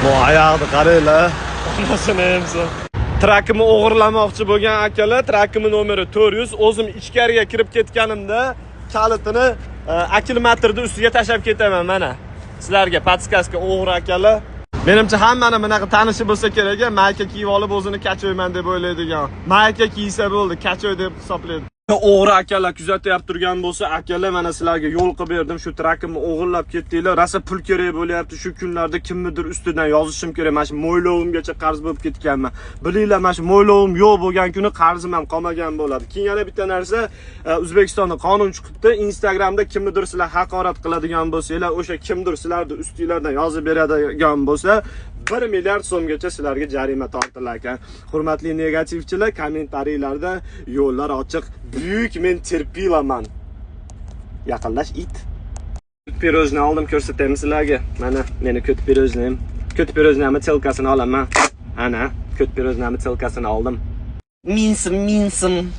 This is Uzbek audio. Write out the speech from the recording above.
Bu ayağını qaranglar. Onasini emsa. Trakimni o'g'irlamoqchi bo'lgan akalar, trakimni nomeri 400. O'zim ichkariga kirib ketganimda kalitini akkumulyatorning ustiga tashlab ketaman mana. Sizlarga podskaska o'g'ri akalar. Menimcha hammani bunaqa tanishi bo'lsa kerak, mayka kiyib olib o'zini kachoyman deb o'ylaydigan. Mayka kiysa bo'ldi, kachoy deb hisoblaydi. O'g'ri akalar kuzatyapti turgan bo'lsa, akalar mana sizlarga yo'l qilib berdim. Shu trakimni o'g'irlab ketdinglar. Rosa pul kerak bo'lyapti. Shu kunlarda kimnidir ustidan yozishim kerak. Mana shu mo'ylovimgacha qarz bo'lib ketganman. Bilinglar, mana shu mo'ylovim yo'q bo'lgan kuni qarzim ham qolmagan bo'ladi. Keyin yana bitta narsa, O'zbekistonda qonun chiqibdi. Instagramda kimnidir sizlar haqorat qiladigan bo'lsanglar, o'sha kimdir sizlarni ustinglardan yozib beradigan bo'lsa, 1 milliard so'mgacha sizlarga jarima tortilar ekan. Hurmatli negativchilar, kommentariylarda yo'llar ochiq. Büyük men terpilaman. Yaqinlash it. Pirojni oldim, ko'rsataymi sizlarga. Mana meni ko't pirojnim. Ko't pirojnimni telkasini olaman. Ana, ko't pirojnimni telkasini oldim. Minsim.